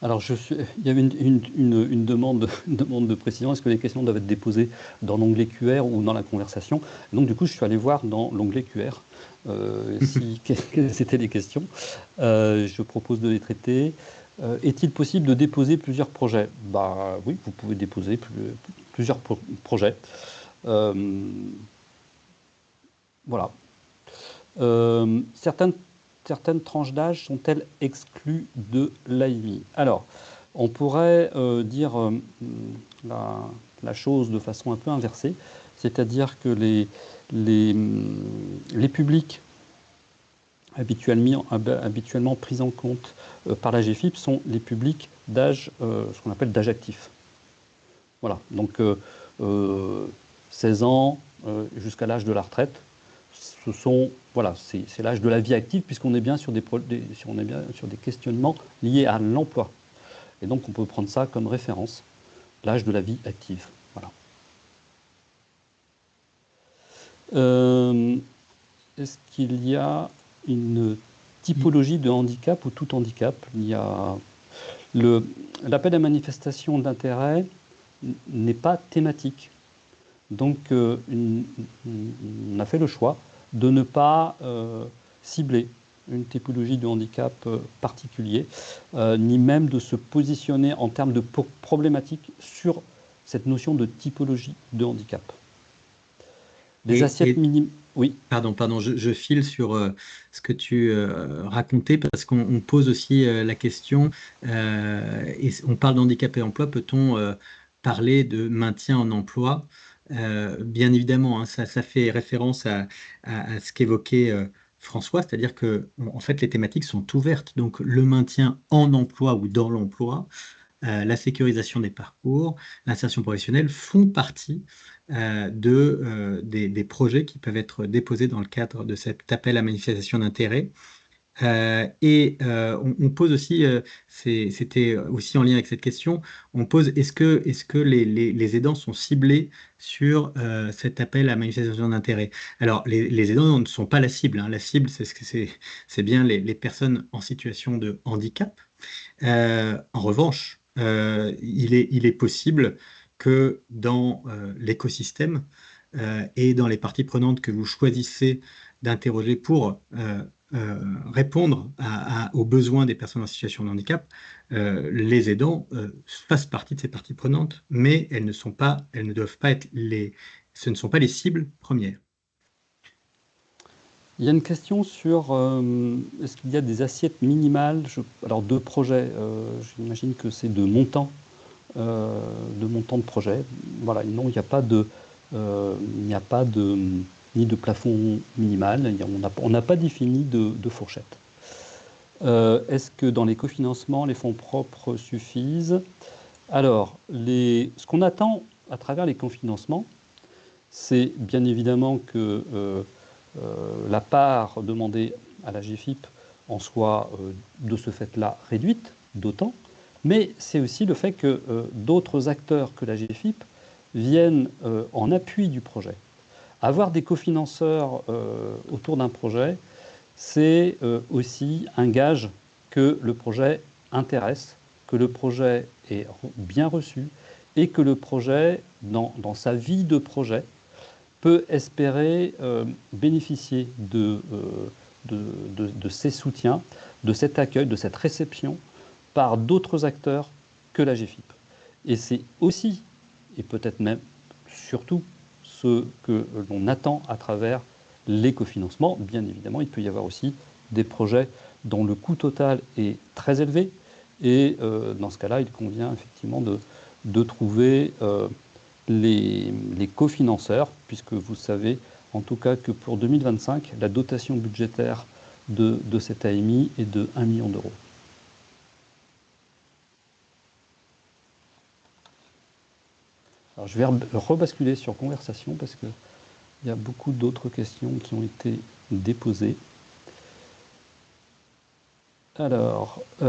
Alors, il y avait une demande, une demande de précision. Est-ce que les questions doivent être déposées dans l'onglet QR ou dans la conversation? Donc, du coup, je suis allé voir dans l'onglet QR quelles étaient les questions. Je propose de les traiter. Est-il possible de déposer plusieurs projets? Bah oui, vous pouvez déposer plusieurs projets. Voilà. Certaines tranches d'âge sont-elles exclues de l'AMI? Alors, on pourrait dire la chose de façon un peu inversée, c'est-à-dire que les publics habituellement pris en compte par la GFIP sont les publics d'âge, ce qu'on appelle d'âge actif. Voilà, donc 16 ans jusqu'à l'âge de la retraite, voilà, c'est l'âge de la vie active, puisqu'on est bien sur on est bien sur des questionnements liés à l'emploi. Et donc on peut prendre ça comme référence, l'âge de la vie active. Voilà. Est-ce qu'il y a une typologie de handicap ou tout handicap? Il y a l'appel à manifestation d'intérêt n'est pas thématique. Donc, on a fait le choix de ne pas cibler une typologie de handicap particulier, ni même de se positionner en termes de problématiques sur cette notion de typologie de handicap. Les assiettes minimes. Oui. Pardon, je file sur ce que tu racontais parce qu'on pose aussi la question, et on parle d'handicap et emploi, peut-on parler de maintien en emploi? Bien évidemment, hein, ça fait référence à ce qu'évoquait François, c'est-à-dire que en fait les thématiques sont ouvertes, donc le maintien en emploi ou dans l'emploi, la sécurisation des parcours, l'insertion professionnelle font partie des projets qui peuvent être déposés dans le cadre de cet appel à manifestation d'intérêt. On pose aussi, c'était aussi en lien avec cette question, on pose est-ce que les aidants sont ciblés sur cet appel à manifestation d'intérêt? Alors, les aidants ne sont pas la cible, hein. La cible, c'est bien les personnes en situation de handicap. En revanche, il est possible que dans l'écosystème et dans les parties prenantes que vous choisissez d'interroger pour répondre aux besoins des personnes en situation de handicap, les aidants fassent partie de ces parties prenantes, mais elles ne doivent pas être ce ne sont pas les cibles premières. Il y a une question sur est-ce qu'il y a des assiettes minimales? Alors, de projets, j'imagine que c'est de montant de projet. Voilà, non, il n'y a pas ni de plafond minimal, on n'a pas défini de fourchette. Est-ce que dans les cofinancements, les fonds propres suffisent? Alors, ce qu'on attend à travers les cofinancements, c'est bien évidemment que la part demandée à la GFIP en soit de ce fait-là réduite d'autant, mais c'est aussi le fait que d'autres acteurs que la GFIP viennent en appui du projet. Avoir des cofinanceurs autour d'un projet, c'est aussi un gage que le projet intéresse, que le projet est bien reçu et que le projet, dans sa vie de projet, peut espérer bénéficier de ces soutiens, de cet accueil, de cette réception par d'autres acteurs que la GFIP. Et c'est aussi, et peut-être même surtout, ce que l'on attend à travers l'écofinancement. Bien évidemment, il peut y avoir aussi des projets dont le coût total est très élevé. Et dans ce cas-là, il convient effectivement de trouver les cofinanceurs, puisque vous savez en tout cas que pour 2025, la dotation budgétaire de cette AMI est de 1 million d'euros. Alors je vais rebasculer sur conversation parce qu'il y a beaucoup d'autres questions qui ont été déposées. Alors, il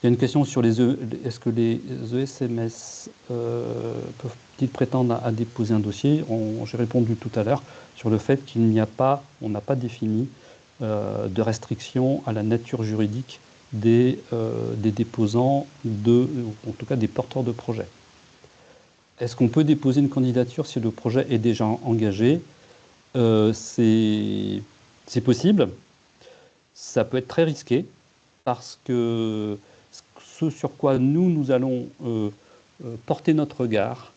y a une question sur est-ce que les ESMS peuvent-ils prétendre à déposer un dossier? J'ai répondu tout à l'heure sur le fait on n'a pas défini de restriction à la nature juridique des déposants, en tout cas des porteurs de projets. Est-ce qu'on peut déposer une candidature si le projet est déjà engagé? C'est possible. Ça peut être très risqué parce que ce sur quoi nous allons porter notre regard,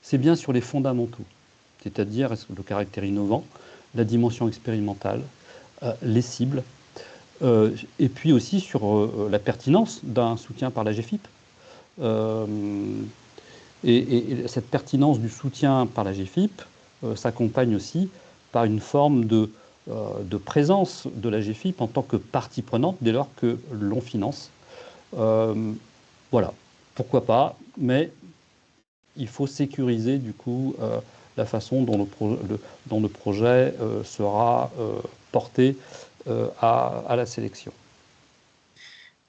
c'est bien sur les fondamentaux, c'est-à-dire le caractère innovant, la dimension expérimentale, les cibles, et puis aussi sur la pertinence d'un soutien par la GFIP. Et cette pertinence du soutien par la GFIP s'accompagne aussi par une forme de présence de la GFIP en tant que partie prenante dès lors que l'on finance. Voilà, pourquoi pas, mais il faut sécuriser du coup la façon dont le projet sera porté à la sélection.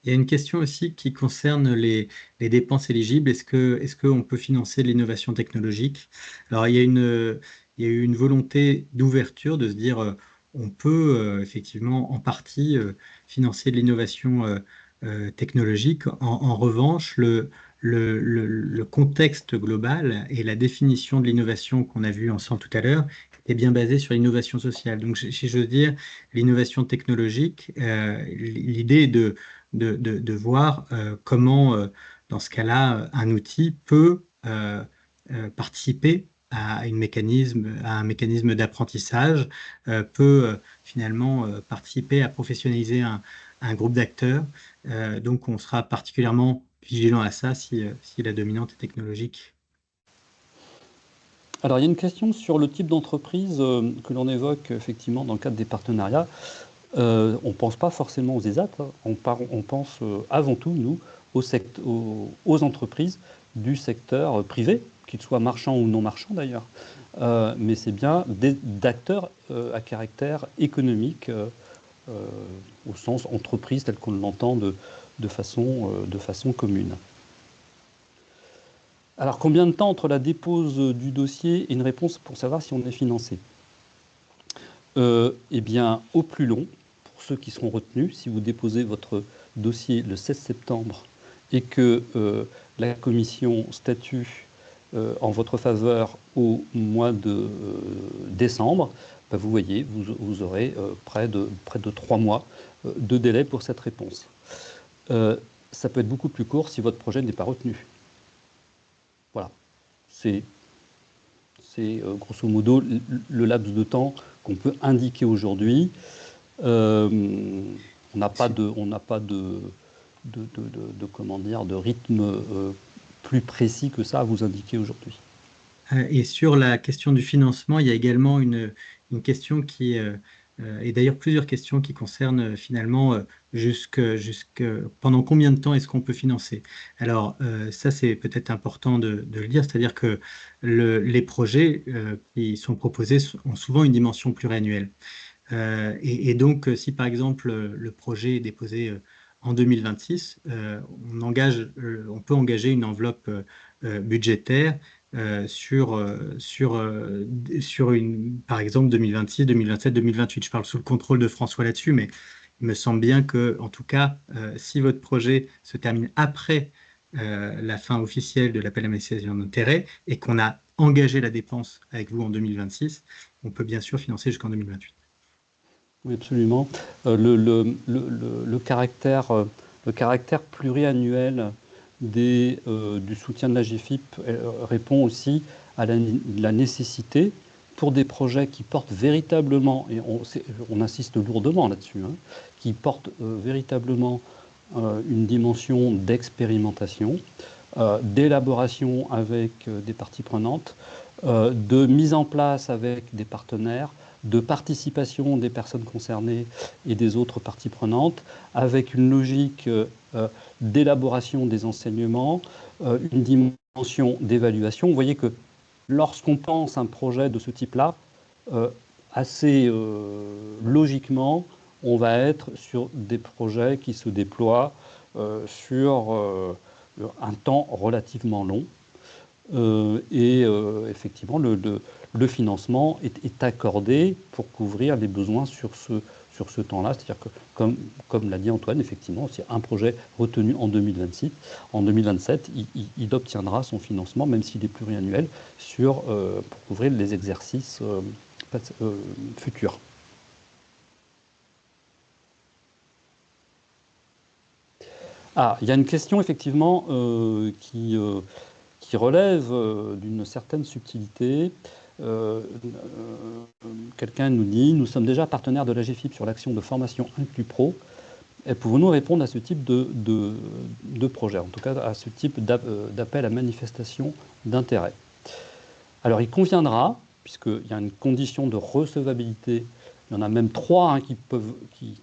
Il y a une question aussi qui concerne les dépenses éligibles. Est-ce qu'on peut financer de l'innovation technologique? Alors, il y a eu une volonté d'ouverture de se dire on peut effectivement en partie financer de l'innovation technologique. En revanche, le contexte global et la définition de l'innovation qu'on a vu ensemble tout à l'heure est bien basé sur l'innovation sociale. Donc, si j'ose dire, l'innovation technologique, l'idée est de voir comment, dans ce cas-là, un outil peut participer à un mécanisme d'apprentissage, peut finalement participer à professionnaliser un groupe d'acteurs. Donc, on sera particulièrement vigilant à ça si la dominante est technologique. Alors, il y a une question sur le type d'entreprise que l'on évoque effectivement dans le cadre des partenariats. On ne pense pas forcément aux ESAT, hein. On pense avant tout, nous, aux entreprises du secteur privé, qu'ils soient marchands ou non marchands d'ailleurs. Mais c'est bien d'acteurs à caractère économique, au sens entreprise tel qu'on l'entend de façon commune. Alors, combien de temps entre la dépose du dossier et une réponse pour savoir si on est financé? Eh bien, au plus long, pour ceux qui seront retenus, si vous déposez votre dossier le 16 septembre et que la commission statue en votre faveur au mois de décembre, bah, vous voyez, vous aurez près de 3 mois de délai pour cette réponse. Ça peut être beaucoup plus court si votre projet n'est pas retenu. Voilà. C'est grosso modo le laps de temps qu'on peut indiquer aujourd'hui. On n'a pas de comment dire, de rythme plus précis que ça à vous indiquer aujourd'hui. Et sur la question du financement, il y a également une question et d'ailleurs plusieurs questions qui concernent finalement pendant combien de temps est-ce qu'on peut financer. Alors ça c'est peut-être important de le dire, c'est-à-dire que les projets qui sont proposés ont souvent une dimension pluriannuelle. Et donc si par exemple le projet est déposé en 2026, on peut engager une enveloppe budgétaire sur par exemple 2026, 2027, 2028. Je parle sous le contrôle de François là-dessus, mais il me semble bien que, en tout cas, si votre projet se termine après la fin officielle de l'appel à manifestation d'intérêt et qu'on a engagé la dépense avec vous en 2026, on peut bien sûr financer jusqu'en 2028. Oui, absolument. Le caractère pluriannuel du soutien de la GFIP répond aussi à la nécessité pour des projets qui portent véritablement, et on insiste lourdement là-dessus, hein, qui portent véritablement une dimension d'expérimentation, d'élaboration avec des parties prenantes, de mise en place avec des partenaires, de participation des personnes concernées et des autres parties prenantes, avec une logique d'élaboration des enseignements, une dimension d'évaluation. Vous voyez que lorsqu'on pense un projet de ce type-là, assez logiquement, on va être sur des projets qui se déploient sur un temps relativement long. Et effectivement, le financement est accordé pour couvrir les besoins sur sur ce temps-là. C'est-à-dire que, comme l'a dit Antoine, effectivement, si un projet retenu en 2027, il obtiendra son financement, même s'il est pluriannuel, pour couvrir les exercices futurs. Ah, il y a une question effectivement qui relève d'une certaine subtilité. Quelqu'un nous dit: nous sommes déjà partenaires de l'AGFIP sur l'action de formation Inclus Pro. Et pouvons-nous répondre à ce type de projet, en tout cas à ce type d'appel à manifestation d'intérêt? Alors il conviendra, puisqu'il y a une condition de recevabilité, il y en a même 3 hein,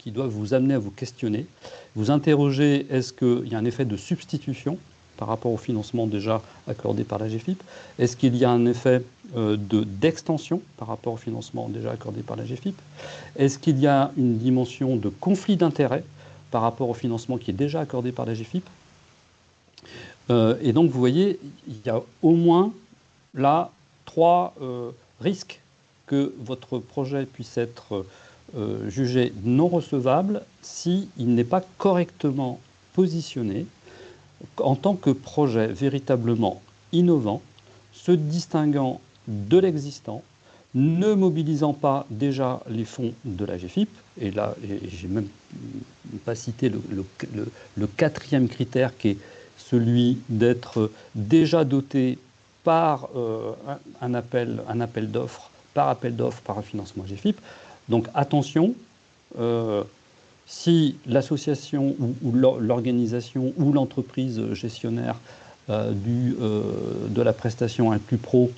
qui doivent vous amener à vous questionner, vous interroger: est-ce qu'il y a un effet de substitution par rapport au financement déjà accordé par la GFIP? Est-ce qu'il y a un effet d'extension par rapport au financement déjà accordé par la GFIP? Est-ce qu'il y a une dimension de conflit d'intérêts par rapport au financement qui est déjà accordé par la GFIP? Et donc vous voyez, il y a au moins là 3 risques que votre projet puisse être jugé non recevable s'il n'est pas correctement positionné en tant que projet véritablement innovant, se distinguant de l'existant, ne mobilisant pas déjà les fonds de la GFIP. Et là, j'ai même pas cité le 4e critère qui est celui d'être déjà doté par un appel d'offres, par un financement GFIP. Donc attention, si l'association ou l'organisation ou l'entreprise gestionnaire de la prestation Inclus Pro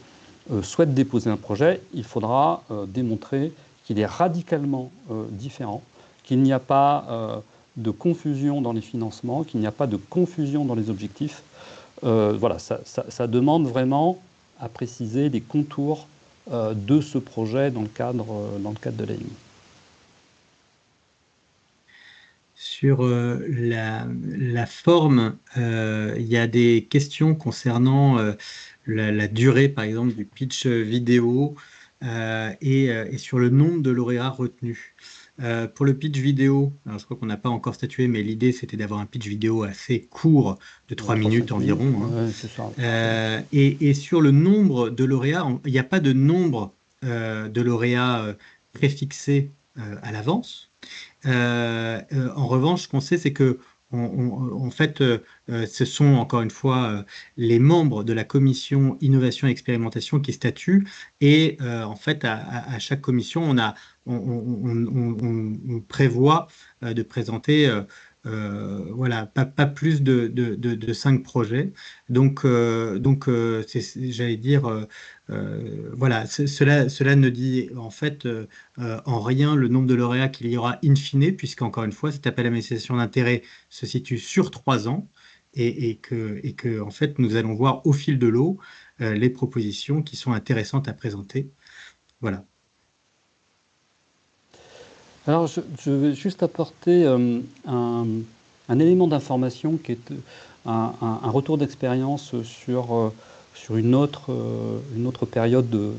souhaite déposer un projet, il faudra démontrer qu'il est radicalement différent, qu'il n'y a pas de confusion dans les financements, qu'il n'y a pas de confusion dans les objectifs. Voilà, ça demande vraiment à préciser les contours de ce projet dans le cadre de l'AMI. Sur la forme, il y a des questions concernant la durée, par exemple, du pitch vidéo et sur le nombre de lauréats retenus. Pour le pitch vidéo, alors je crois qu'on n'a pas encore statué, mais l'idée c'était d'avoir un pitch vidéo assez court, de 3 minutes environ. Hein. Ouais, c'est ça. Et sur le nombre de lauréats, il n'y a pas de nombre de lauréats préfixé à l'avance. En revanche, ce qu'on sait, c'est que en fait, ce sont encore une fois les membres de la commission innovation et expérimentation qui statuent. Et en fait, à chaque commission, on prévoit de présenter voilà, pas plus de 5 projets. Donc, j'allais dire, voilà, cela ne dit en fait en rien le nombre de lauréats qu'il y aura in fine, puisqu'encore une fois, cet appel à manifestation d'intérêt se situe sur 3 ans et que en fait, nous allons voir au fil de l'eau les propositions qui sont intéressantes à présenter. Voilà. Alors, je vais juste apporter un élément d'information qui est un retour d'expérience sur une autre période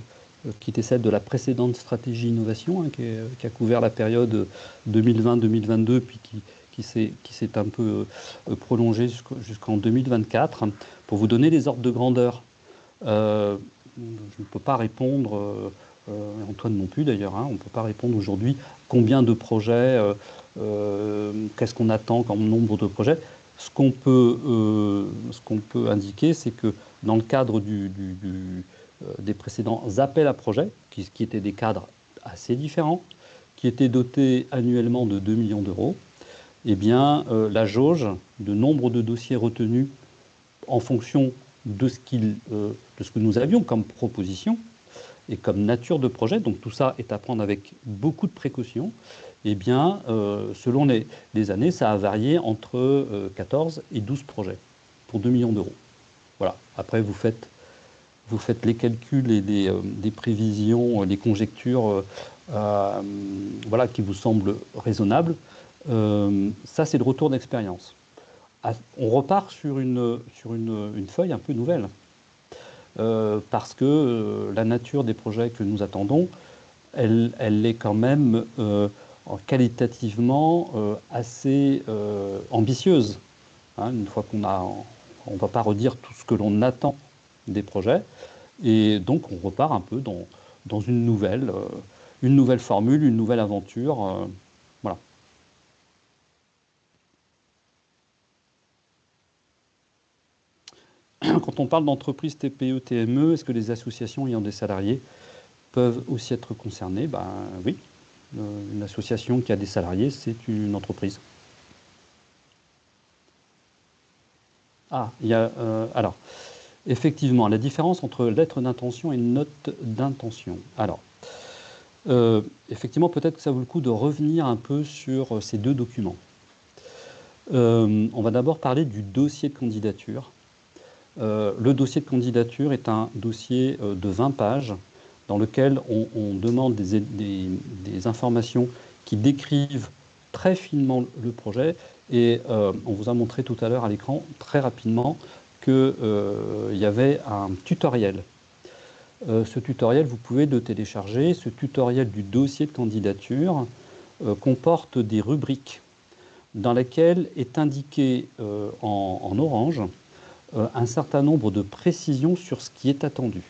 qui était celle de la précédente stratégie innovation, hein, qui a couvert la période 2020-2022, puis qui s'est un peu prolongée jusqu'en 2024. Pour vous donner les ordres de grandeur, je ne peux pas répondre, Antoine non plus d'ailleurs, hein, on ne peut pas répondre aujourd'hui combien de projets, qu'est-ce qu'on attend comme nombre de projets. Ce qu'on peut indiquer, c'est que dans le cadre des précédents appels à projets, qui étaient des cadres assez différents, qui étaient dotés annuellement de 2 millions d'euros, eh bien, la jauge de nombre de dossiers retenus en fonction de ce que nous avions comme proposition et comme nature de projet, donc tout ça est à prendre avec beaucoup de précautions, eh bien, selon les années, ça a varié entre 14 et 12 projets pour 2 millions d'euros. Voilà. Après, vous faites les calculs et les prévisions, les conjectures voilà, qui vous semblent raisonnables. Ça, c'est le retour d'expérience. On repart sur une feuille un peu nouvelle. Parce que la nature des projets que nous attendons, elle est quand même qualitativement assez ambitieuse. Hein, une fois on ne va pas redire tout ce que l'on attend des projets. Et donc, on repart un peu dans une nouvelle formule, une nouvelle aventure. Voilà. Quand on parle d'entreprise TPE, TME, est-ce que les associations ayant des salariés peuvent aussi être concernées? Ben oui. Une association qui a des salariés, c'est une entreprise. Ah, alors, effectivement, la différence entre lettre d'intention et note d'intention. Alors, effectivement, peut-être que ça vaut le coup de revenir un peu sur ces deux documents. On va d'abord parler du dossier de candidature. Le dossier de candidature est un dossier de 20 pages dans lequel on demande des informations qui décrivent très finement le projet. Et on vous a montré tout à l'heure à l'écran, très rapidement, qu'il y avait un tutoriel. Ce tutoriel, vous pouvez le télécharger. Ce tutoriel du dossier de candidature comporte des rubriques dans lesquelles est indiqué en orange un certain nombre de précisions sur ce qui est attendu.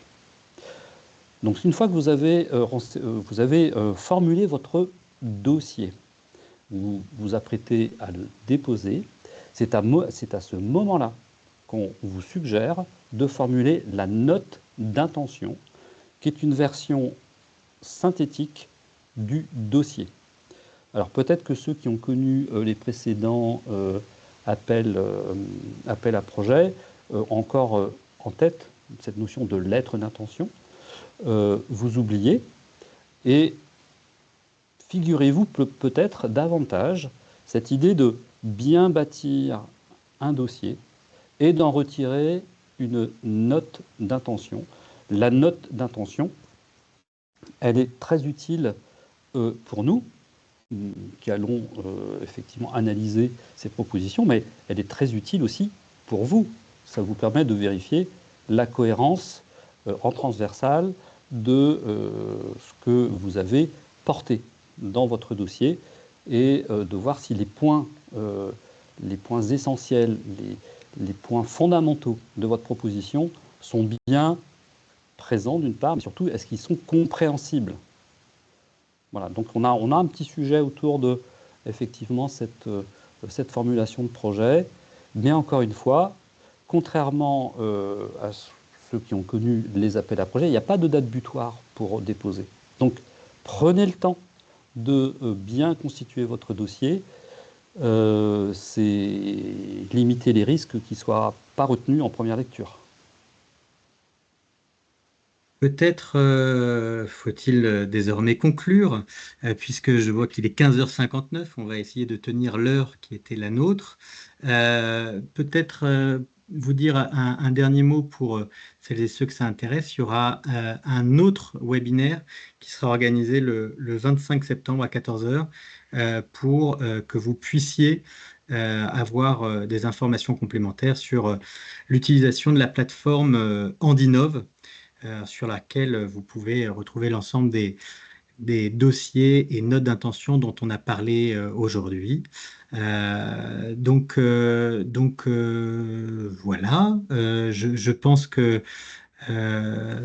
Donc une fois que vous avez formulé votre dossier, vous vous apprêtez à le déposer, c'est à ce moment-là qu'on vous suggère de formuler la note d'intention, qui est une version synthétique du dossier. Alors peut-être que ceux qui ont connu les précédents appels à projet ont encore en tête cette notion de lettre d'intention. Vous oubliez et figurez-vous peut-être davantage cette idée de bien bâtir un dossier et d'en retirer une note d'intention. La note d'intention, elle est très utile pour nous qui allons effectivement analyser ces propositions, mais elle est très utile aussi pour vous. Ça vous permet de vérifier la cohérence en transversale de ce que vous avez porté dans votre dossier et de voir si les points essentiels, les points fondamentaux de votre proposition sont bien présents d'une part, mais surtout est-ce qu'ils sont compréhensibles. Voilà, donc on a un petit sujet autour de effectivement cette formulation de projet, mais encore une fois, contrairement à ceux qui ont connu les appels à projets, il n'y a pas de date butoir pour déposer. Donc prenez le temps de bien constituer votre dossier, c'est limiter les risques qui ne soient pas retenus en première lecture. Peut-être faut-il désormais conclure, puisque je vois qu'il est 15h59, on va essayer de tenir l'heure qui était la nôtre. Peut-être vous dire un dernier mot pour celles et ceux que ça intéresse. Il y aura un autre webinaire qui sera organisé le 25 septembre à 14h pour que vous puissiez avoir des informations complémentaires sur l'utilisation de la plateforme Andinov, sur laquelle vous pouvez retrouver l'ensemble des dossiers et notes d'intention dont on a parlé aujourd'hui. Voilà, je pense que ouais,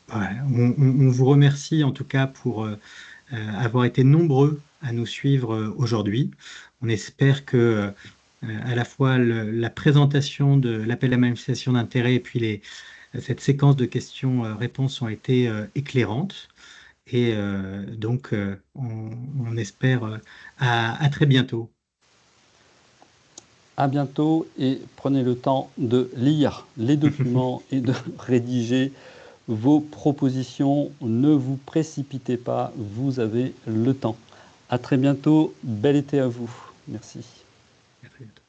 on vous remercie en tout cas pour avoir été nombreux à nous suivre aujourd'hui. On espère que à la fois la présentation de l'appel à manifestation d'intérêt et puis cette séquence de questions-réponses ont été éclairantes. Et donc, on espère à très bientôt. À bientôt et prenez le temps de lire les documents et de rédiger vos propositions. Ne vous précipitez pas, vous avez le temps. À très bientôt, bel été à vous. Merci. À très bientôt.